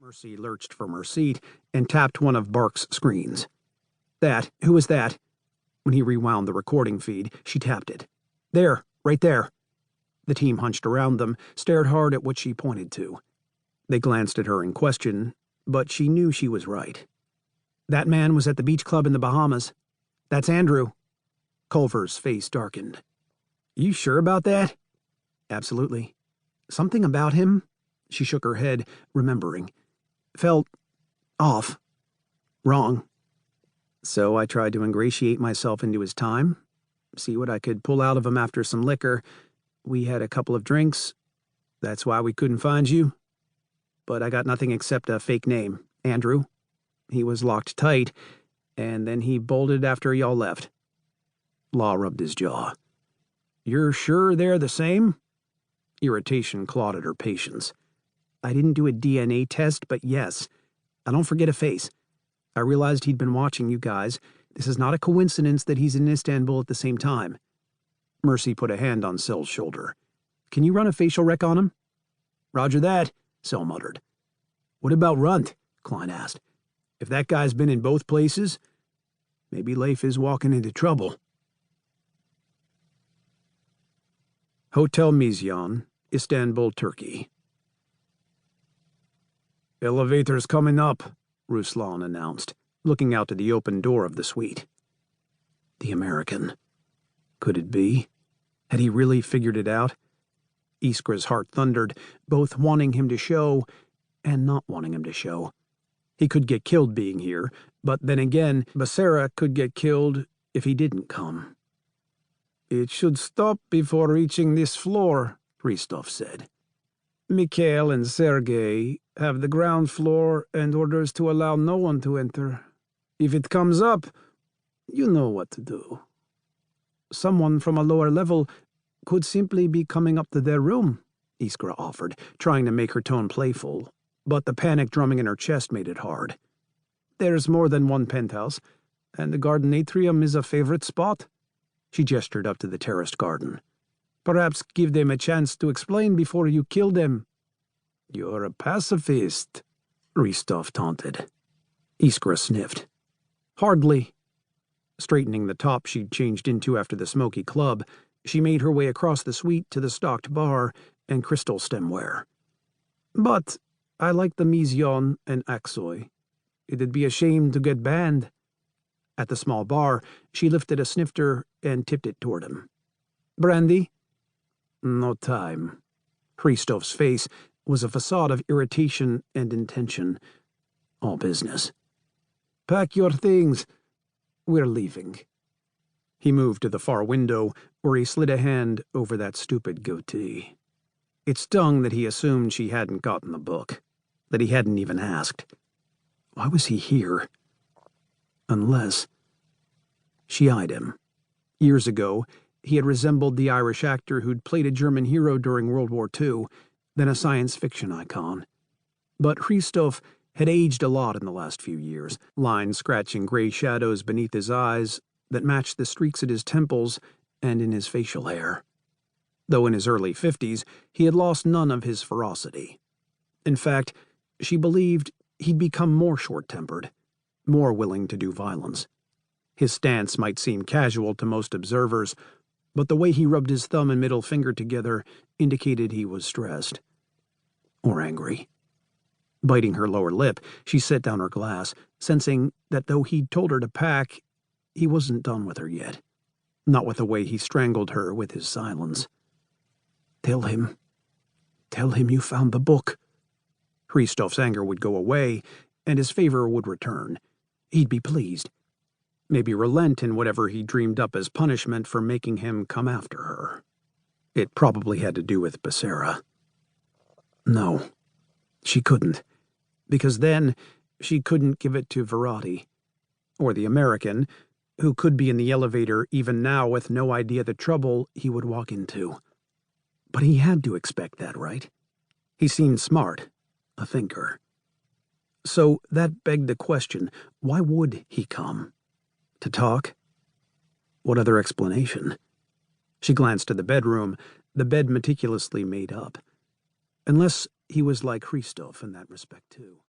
Mercy lurched from her seat and tapped one of Bark's screens. That, who was that? When he rewound the recording feed, she tapped it. There, right there. The team hunched around them, stared hard at what she pointed to. They glanced at her in question, but she knew she was right. That man was at the beach club in the Bahamas. That's Andrew. Culver's face darkened. You sure about that? Absolutely. Something about him? She shook her head, remembering. Felt off. Wrong. So I tried to ingratiate myself into his time, see what I could pull out of him after some liquor. We had a couple of drinks. That's why we couldn't find you. But I got nothing except a fake name, Andrew. He was locked tight, and then he bolted after y'all left. Law rubbed his jaw. You're sure they're the same? Irritation clawed at her patience. I didn't do a DNA test, but yes. I don't forget a face. I realized he'd been watching you guys. This is not a coincidence that he's in Istanbul at the same time. Mercy put a hand on Sel's shoulder. Can you run a facial rec on him? Roger that, Sel muttered. What about Runt? Klein asked. If that guy's been in both places, maybe Leif is walking into trouble. Hotel Mizyan, Istanbul, Turkey. Elevator's coming up, Ruslan announced, looking out to the open door of the suite. The American. Could it be? Had he really figured it out? Iskra's heart thundered, both wanting him to show and not wanting him to show. He could get killed being here, but then again, Basara could get killed if he didn't come. It should stop before reaching this floor, Christoph said. Mikhail and Sergei have the ground floor and orders to allow no one to enter. If it comes up, you know what to do. Someone from a lower level could simply be coming up to their room, Iskra offered, trying to make her tone playful, but the panic drumming in her chest made it hard. There's more than one penthouse, and the garden atrium is a favorite spot. She gestured up to the terraced garden. Perhaps give them a chance to explain before you kill them. You're a pacifist, Ristov taunted. Iskra sniffed. Hardly. Straightening the top she'd changed into after the smoky club, she made her way across the suite to the stocked bar and crystal stemware. But I like the Mizyon and Aksoy. It'd be a shame to get banned. At the small bar, she lifted a snifter and tipped it toward him. Brandy? No time. Christoph's face was a facade of irritation and intention. All business. Pack your things. We're leaving. He moved to the far window, where he slid a hand over that stupid goatee. It stung that he assumed she hadn't gotten the book, that he hadn't even asked. Why was he here? Unless... She eyed him. Years ago, he had resembled the Irish actor who'd played a German hero during World War II, then a science fiction icon. But Christoph had aged a lot in the last few years, lines scratching gray shadows beneath his eyes that matched the streaks at his temples and in his facial hair. Though in his early 50s, he had lost none of his ferocity. In fact, she believed he'd become more short-tempered, more willing to do violence. His stance might seem casual to most observers, but the way he rubbed his thumb and middle finger together indicated he was stressed. Or angry. Biting her lower lip, she set down her glass, sensing that though he'd told her to pack, he wasn't done with her yet. Not with the way he strangled her with his silence. Tell him you found the book. Christoph's anger would go away, and his favor would return. He'd be pleased. Maybe relent in whatever he dreamed up as punishment for making him come after her. It probably had to do with Basara. No, she couldn't, because then she couldn't give it to Verratti, or the American, who could be in the elevator even now with no idea the trouble he would walk into. But he had to expect that, right? He seemed smart, a thinker. So that begged the question, why would he come? To talk? What other explanation? She glanced to the bedroom, the bed meticulously made up. Unless he was like Christoph in that respect, too.